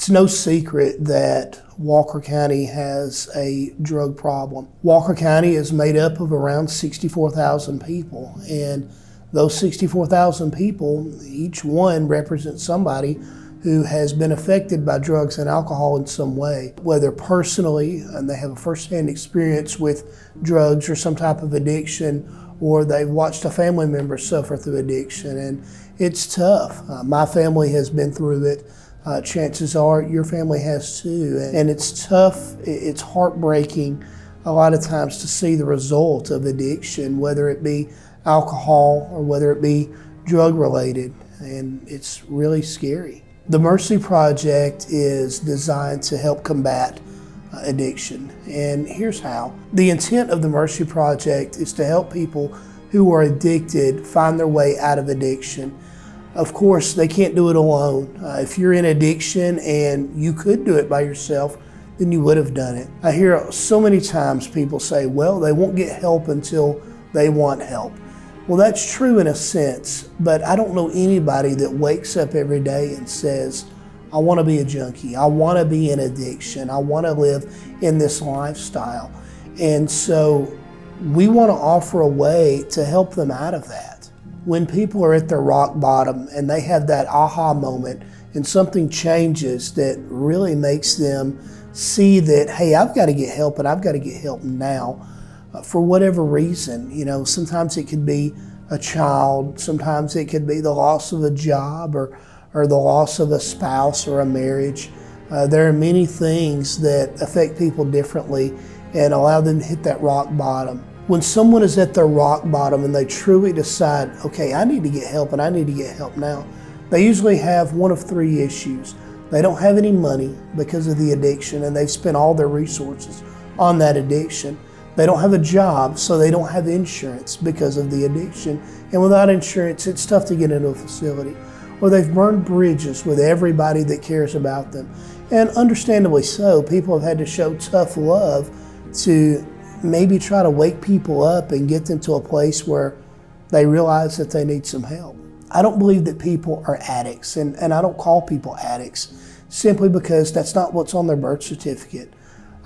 It's no secret that Walker County has a drug problem. Walker County is made up of around 64,000 people, and those 64,000 people, each one represents somebody who has been affected by drugs and alcohol in some way, whether personally, and they have a firsthand experience with drugs or some type of addiction, or they've watched a family member suffer through addiction, and it's tough. My family has been through it. Chances are your family has too, and it's tough, it's heartbreaking a lot of times to see the result of addiction, whether it be alcohol or whether it be drug related, and it's really scary. The Mercy Project is designed to help combat addiction, and here's how. The intent of the Mercy Project is to help people who are addicted find their way out of addiction. Of course, they can't do it alone. If you're in addiction and you could do it by yourself, then you would have done it. I hear so many times people say, well, they won't get help until they want help. Well, that's true in a sense, but I don't know anybody that wakes up every day and says, I want to be a junkie, I want to be in addiction, I want to live in this lifestyle. And so we want to offer a way to help them out of that. When people are at their rock bottom and they have that aha moment and something changes that really makes them see that, hey, I've got to get help, and I've got to get help now for whatever reason. You know, sometimes it could be a child, sometimes it could be the loss of a job or the loss of a spouse or a marriage. There are many things that affect people differently and allow them to hit that rock bottom. When someone is at their rock bottom and they truly decide, okay, I need to get help and I need to get help now, they usually have one of three issues. They don't have any money because of the addiction and they've spent all their resources on that addiction. They don't have a job, so they don't have insurance because of the addiction. And without insurance, it's tough to get into a facility. Or they've burned bridges with everybody that cares about them. And understandably so, people have had to show tough love to maybe try to wake people up and get them to a place where they realize that they need some help. I don't believe that people are addicts, and I don't call people addicts simply because that's not what's on their birth certificate.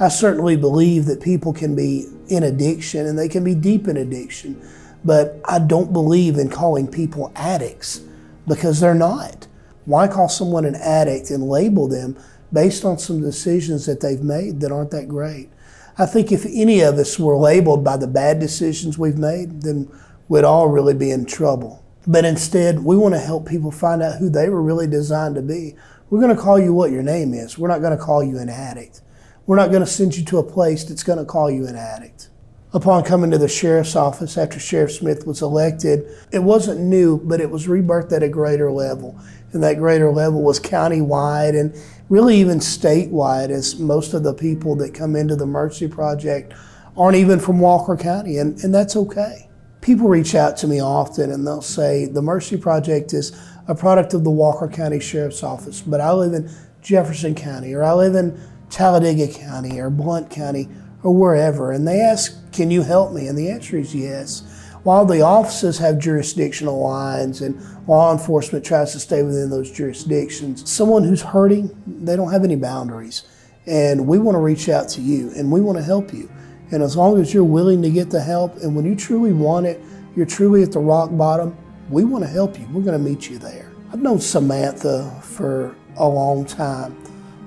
I certainly believe that people can be in addiction and they can be deep in addiction, but I don't believe in calling people addicts because they're not. Why call someone an addict and label them based on some decisions that they've made that aren't that great? I think if any of us were labeled by the bad decisions we've made, then we'd all really be in trouble. But instead, we want to help people find out who they were really designed to be. We're going to call you what your name is. We're not going to call you an addict. We're not going to send you to a place that's going to call you an addict. Upon coming to the sheriff's office after Sheriff Smith was elected, it wasn't new, but it was rebirthed at a greater level. And that greater level was county-wide and really even statewide, as most of the people that come into the Mercy Project aren't even from Walker County, and that's okay. People reach out to me often and they'll say, the Mercy Project is a product of the Walker County Sheriff's Office, but I live in Jefferson County, or I live in Talladega County, or Blount County, or wherever. And they ask, can you help me? And the answer is yes. While the offices have jurisdictional lines and law enforcement tries to stay within those jurisdictions, someone who's hurting, they don't have any boundaries. And we want to reach out to you and we want to help you. And as long as you're willing to get the help, and when you truly want it, you're truly at the rock bottom, we want to help you. We're going to meet you there. I've known Samantha for a long time.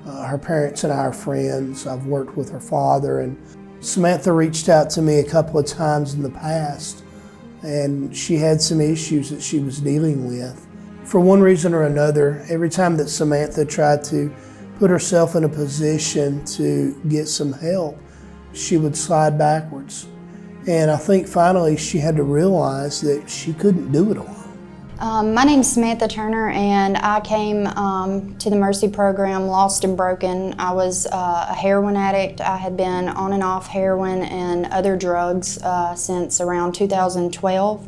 Her parents and I are friends. I've worked with her father, and Samantha reached out to me a couple of times in the past, and she had some issues that she was dealing with. For one reason or another, every time that Samantha tried to put herself in a position to get some help, she would slide backwards. And I think finally she had to realize that she couldn't do it alone. My name's Samantha Turner, and I came to the Mercy program lost and broken. I was a heroin addict. I had been on and off heroin and other drugs since around 2012,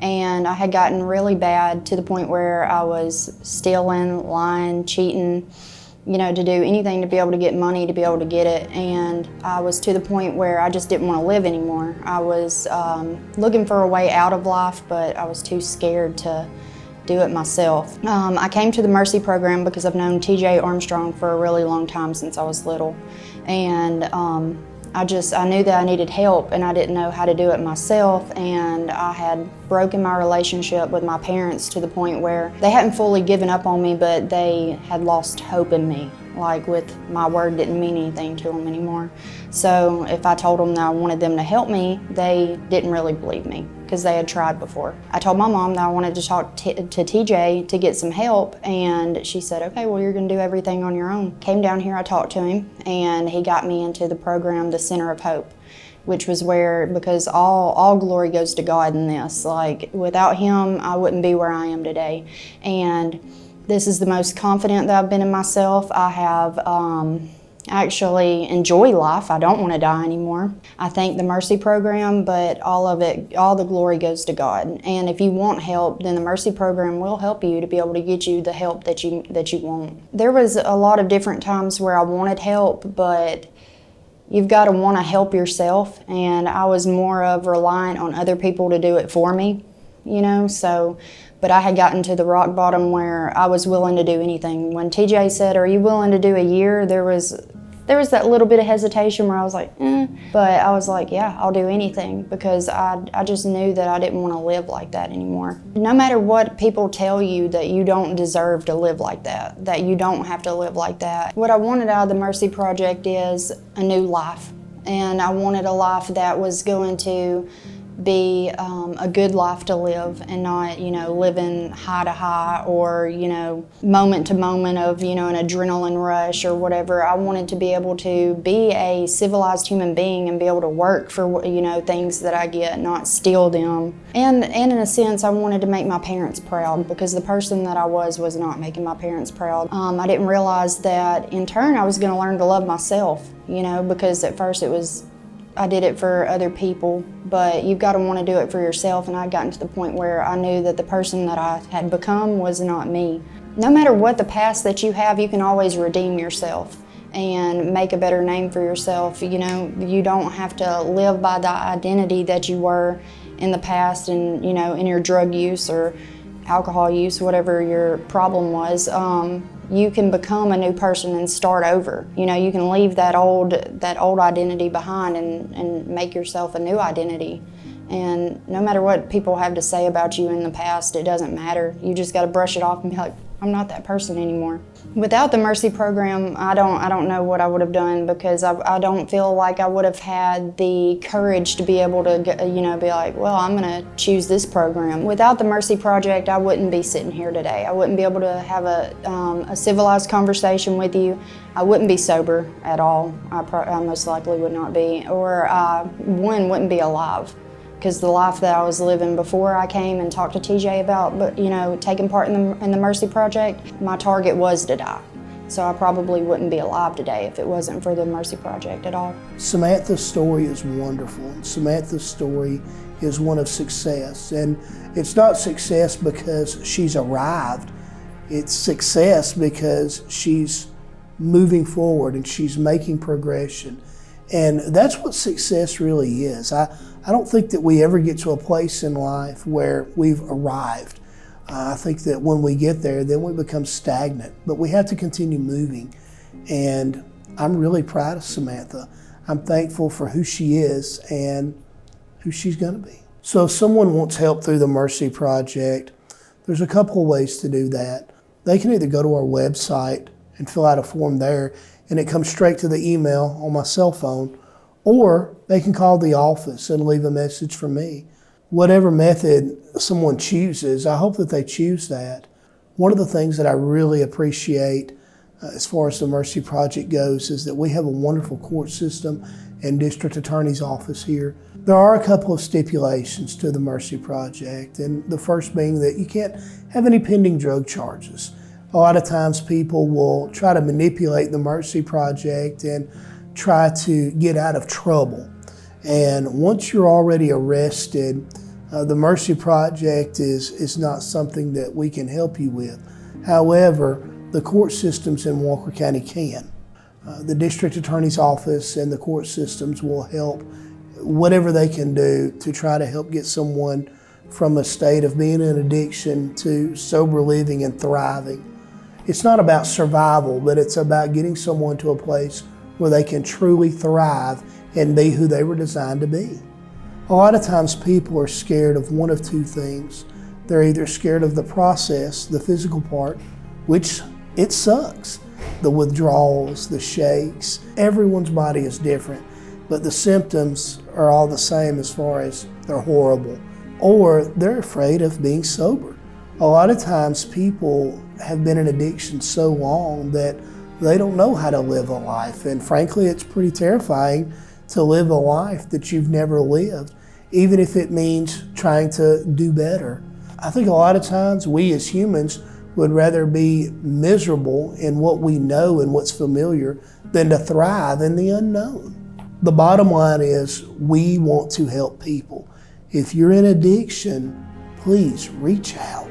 and I had gotten really bad to the point where I was stealing, lying, cheating, you know, to do anything to be able to get money, to be able to get it. And I was to the point where I just didn't want to live anymore. I was looking for a way out of life, but I was too scared to do it myself. I came to the Mercy program because I've known TJ Armstrong for a really long time, since I was little. And I knew that I needed help, and I didn't know how to do it myself, and I had broken my relationship with my parents to the point where they hadn't fully given up on me, but they had lost hope in me. Like, with my word didn't mean anything to them anymore. So if I told them that I wanted them to help me, they didn't really believe me, because they had tried before. I told my mom that I wanted to talk to TJ to get some help, and she said, okay, well, you're gonna do everything on your own. Came down here, I talked to him, and he got me into the program, the Center of Hope, which was where, because all glory goes to God in this. Like, without him, I wouldn't be where I am today. And this is the most confident that I've been in myself. I have actually enjoy life. I don't want to die anymore. I thank the Mercy program, but all the glory goes to God. And if you want help, then the Mercy program will help you to be able to get you the help that you want. There was a lot of different times where I wanted help, but you've got to want to help yourself, and I was more of reliant on other people to do it for me, you know, so. But I had gotten to the rock bottom where I was willing to do anything. When TJ said, are you willing to do a year, there was that little bit of hesitation where I was like, But I was like, yeah, I'll do anything, because I just knew that I didn't want to live like that anymore. No matter what people tell you, that you don't deserve to live like that you don't have to live like that. What I wanted out of the Mercy Project is a new life. And I wanted a life that was going to be a good life to live, and not, you know, living high to high, or, you know, moment to moment of, you know, an adrenaline rush or whatever. I wanted to be able to be a civilized human being and be able to work for, you know, things that I get, not steal them. And in a sense, I wanted to make my parents proud, because the person that I was not making my parents proud. I didn't realize that in turn I was going to learn to love myself, you know, because at first I did it for other people, but you've got to want to do it for yourself, and I'd gotten to the point where I knew that the person that I had become was not me. No matter what the past that you have, you can always redeem yourself and make a better name for yourself. You know, you don't have to live by the identity that you were in the past, and, you know, in your drug use or alcohol use, whatever your problem was. You can become a new person and start over. You know, you can leave that old identity behind and make yourself a new identity. And no matter what people have to say about you in the past, it doesn't matter. You just got to brush it off and be like, I'm not that person anymore. Without the Mercy program, I don't know what I would have done, because I don't feel like I would have had the courage to be able to, you know, be like, well, I'm going to choose this program. Without the Mercy Project, I wouldn't be sitting here today. I wouldn't be able to have a civilized conversation with you. I wouldn't be sober at all. I most likely would not be, or wouldn't be alive. Because the life that I was living before I came and talked to TJ about, but, you know, taking part in the Mercy Project, my target was to die. So I probably wouldn't be alive today if it wasn't for the Mercy Project at all. Samantha's story is wonderful. Samantha's story is one of success. And it's not success because she's arrived. It's success because she's moving forward and she's making progression. And that's what success really is. I don't think that we ever get to a place in life where we've arrived. I think that when we get there, then we become stagnant. But we have to continue moving. And I'm really proud of Samantha. I'm thankful for who she is and who she's going to be. So if someone wants help through the Mercy Project, there's a couple of ways to do that. They can either go to our website and fill out a form there, and it comes straight to the email on my cell phone, or they can call the office and leave a message for me. Whatever method someone chooses, I hope that they choose that. One of the things that I really appreciate as far as the Mercy Project goes is that we have a wonderful court system and district attorney's office here. There are a couple of stipulations to the Mercy Project, and the first being that you can't have any pending drug charges. A lot of times people will try to manipulate the Mercy Project and try to get out of trouble. And once you're already arrested, the Mercy Project is not something that we can help you with. However, the court systems in Walker County can. The district attorney's office and the court systems will help whatever they can do to try to help get someone from a state of being in addiction to sober living and thriving. It's not about survival, but it's about getting someone to a place where they can truly thrive and be who they were designed to be. A lot of times people are scared of one of two things. They're either scared of the process, the physical part, which it sucks. The withdrawals, the shakes, everyone's body is different, but the symptoms are all the same as far as they're horrible. Or they're afraid of being sober. A lot of times people have been in addiction so long that they don't know how to live a life. And frankly, it's pretty terrifying to live a life that you've never lived, even if it means trying to do better. I think a lot of times we as humans would rather be miserable in what we know and what's familiar than to thrive in the unknown. The bottom line is we want to help people. If you're in addiction, please reach out.